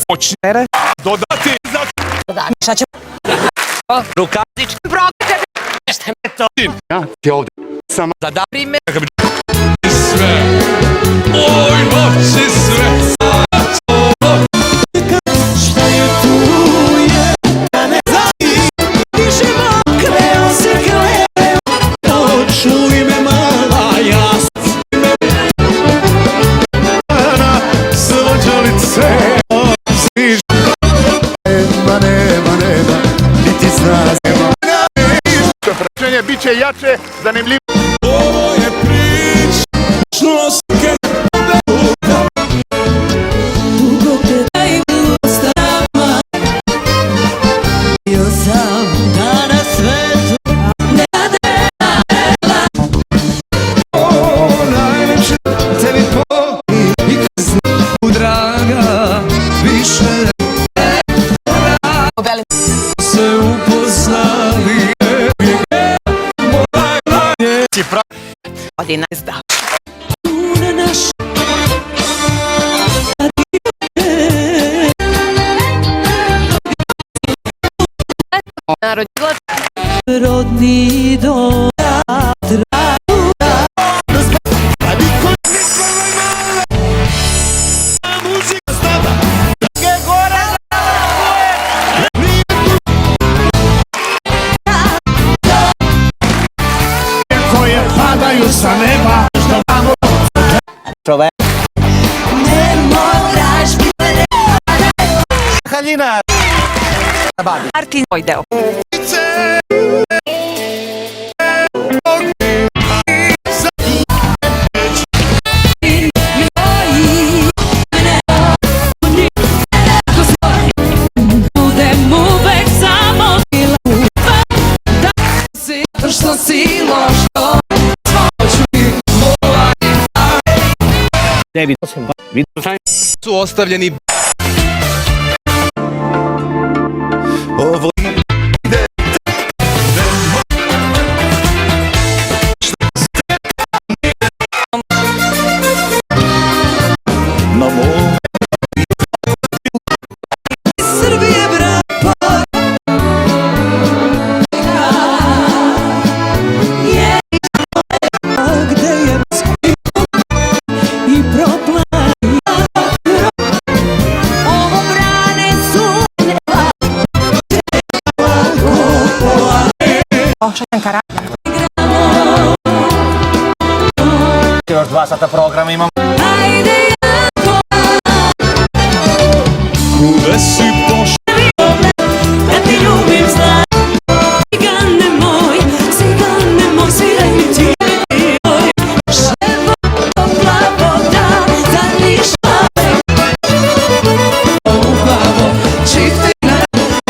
Počnere dodati za... Šta će... Rukavički prokite. Nešto me to. Ja ti ovdje sam da prime. Sve. Oj, noći sve. Šta je tu je, da ne zavi. Dižemo, kreo se kreo. Čuj me mala, ja me svađalice. Nema, niti zna nema. Praćenje bit će jače, zanimljivo. Ovo je priča, što se dugo te daju strama. Bio sam da na svetu ne radela. O, najlepše tebi poli i kaznu draga. Više se upoznali. Odina izda. Rodni dom. Koje padaju sa neba. Prove. Ne moraš biti Haljina. Martin, tvoj deo. budem uvek samo da si što si lošo svoću i David, Su ostavljeni. Ovo ide. Na mom Srbije brapa je gde je i problemi ovo brane su neba Šatan karakter. Još 2 sata programa imam. ajde jako kude si pošao. da ti ljubim zna Cigane moj, sviraj mi ti Ševo plavo da zališla Upavo, čifte na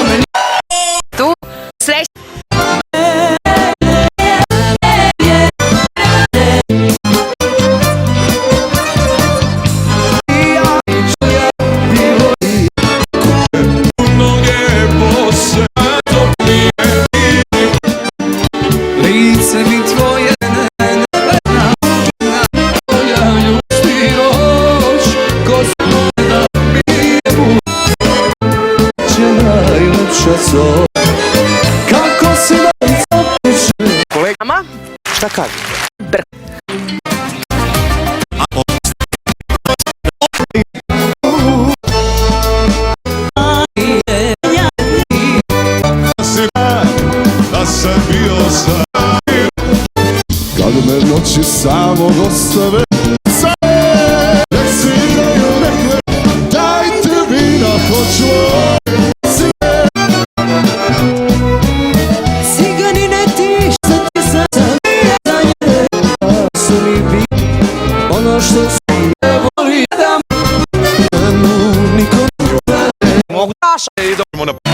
meni Tu sreći. Lice mi tvoje nebena Moja ljusti roć Gospoda mi je put Će najlepša zor Kako si najzapiše Kolegama, šta kažete? Brk. Da sam bio sam. Kad me noći samo ostave. Nek sviraju nekve. Dajte vina hoću. Ciganine ti što ti sam zavijanje Su mi bi ono što su ne voli da nikom ne Mogu daša. I dođemo na...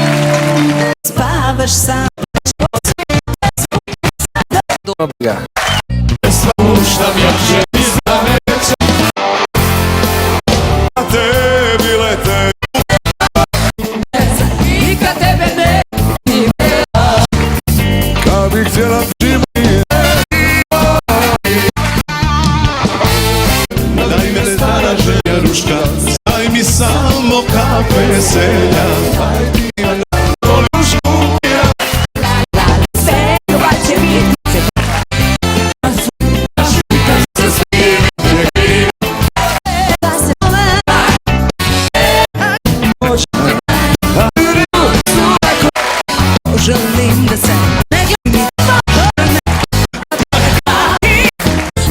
Spavaš sam Dobro. Slušam ja ženi za neće. A tebi lete. I kad tebe ne Kad bih htjela živiti. Daj me stara želja ruška. Daj mi samo veselja. Želim da se ne gleda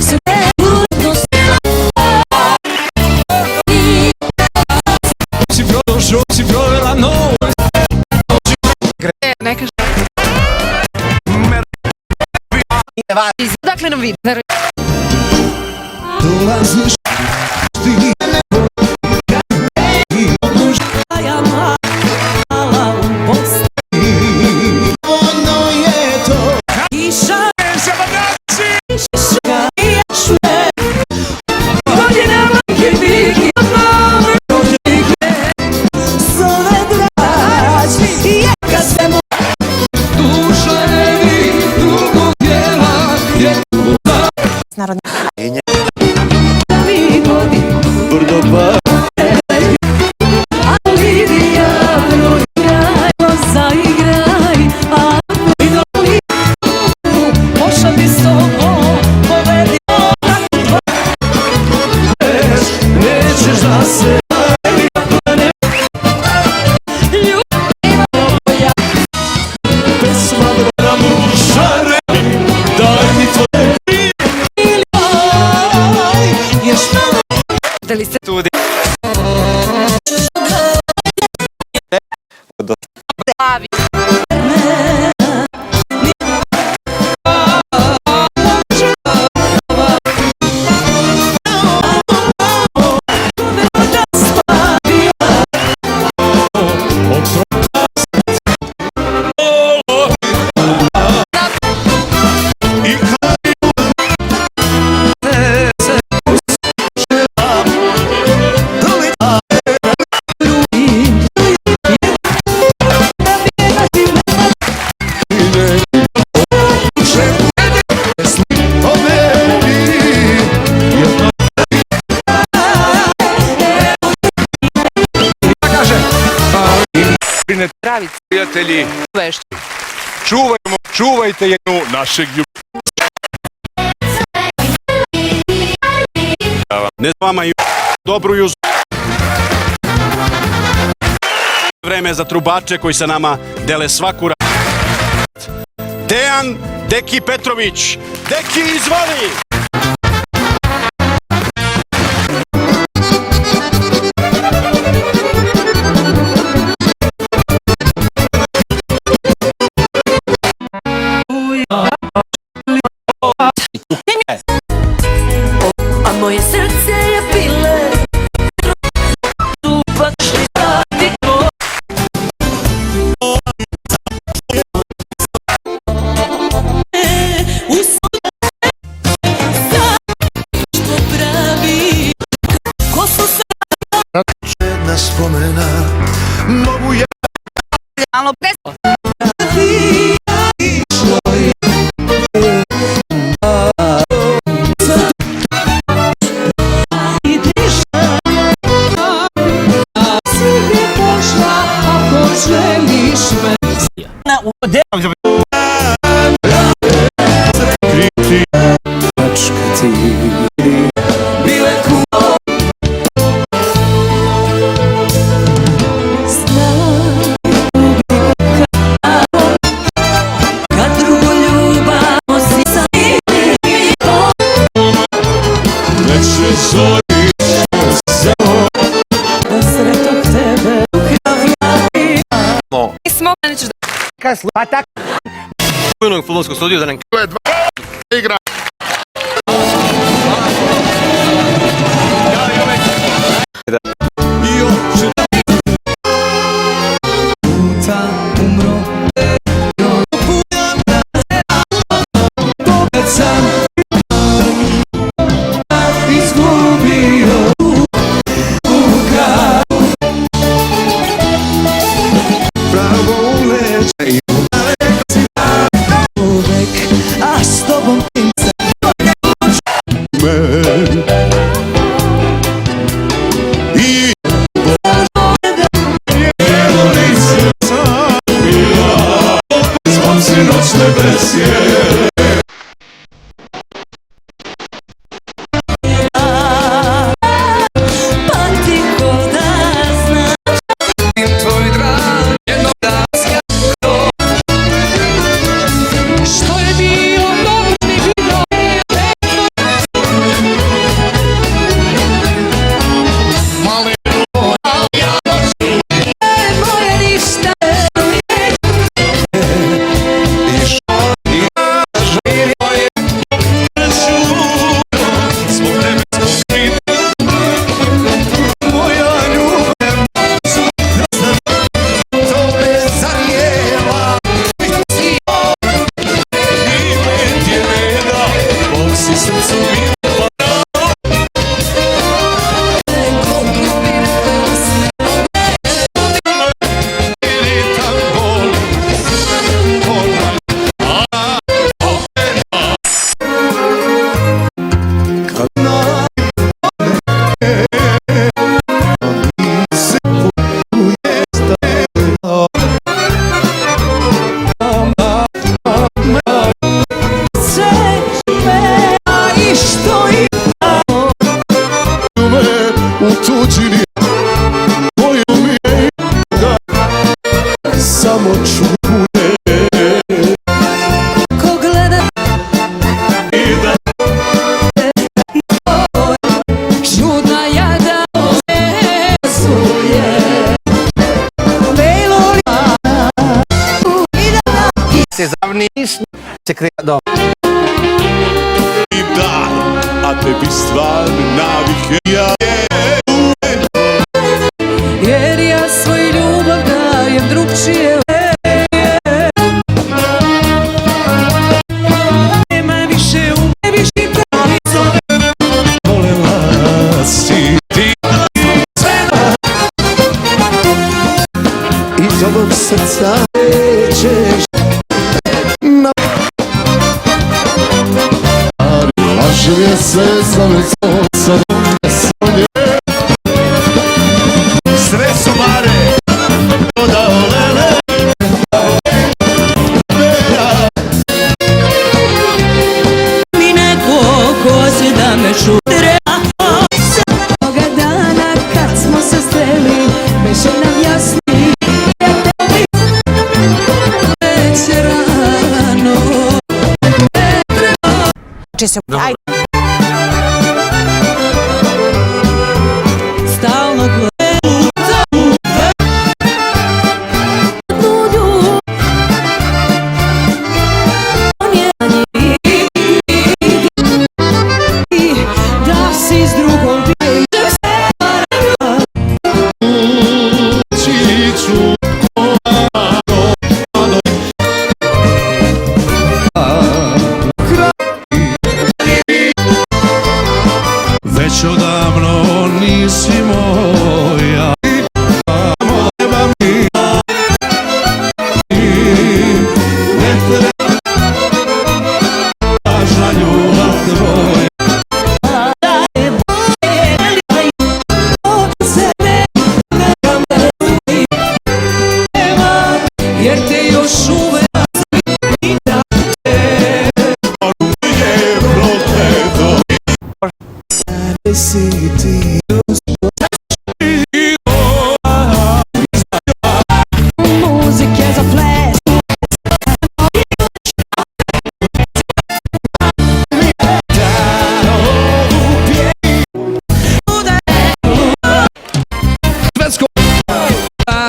sve budu Si provela noć. Neka dakle nam vidi. Dolaziš ti ja mala u posti. ono je to. Kiša Kiša i šme godinama kibiki zove drač i jaka se mo Duševi drugog djela je mi godi brdo pa. a Lidija rodjaj zaigraj a idoli pošalji s tobom povedi Nećeš da se pesma da mu šare. Daj mi tvoje još malo Da li ste tudi? Pravi. Pravi Prijatelji, vešt. čuvajte jednu našeg Ne s vama i dobru juzu. Vreme za trubače koji sa nama dele svaku Dejan Deki Petrović. Deki, izvoli! a moje srce je pile tu plačni stati ko u sude što pravi ko su se jedna spomena. Mogu ja Malo presto. i diša si bi pošla ako želiš me Na u devom bile kuo znam kad drugo ljubamo si sami neće zori da sretok tebe u kavijavi Mi smo, nećeš da... Pa tako. Pojnog futbolskog studiju da nam... igra. puta umro. Pogled sam izgubio pravo uleće uvek, a s tobom Pa ti ko da znaš tvoj drag jednog da skoro što je bilo dobro mi bilo Male moje ništa u tuđini koju mi je da samo čuje ko gleda i da čudna jada suje Belo Se zavni se kreja dom. i da, a tebi stvar navike ja jer ja svoj ljubav dajem drugčije nema više više volela si ti iz ovog srca ćeš na lažem je se zove sad sonje sreću mare da olele mi neko ko se da me šutre toga dana kad smo se sreli beše nam jasni već rano stalno gledam da si s drugom Čiću već odavno nisi moja treba mi ne treba važna ljubav tvoja jer te još uvek je prokleto si ti muzike za flash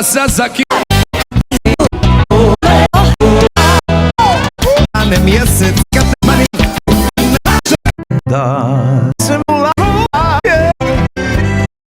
Sasaki mjesec kad te mani da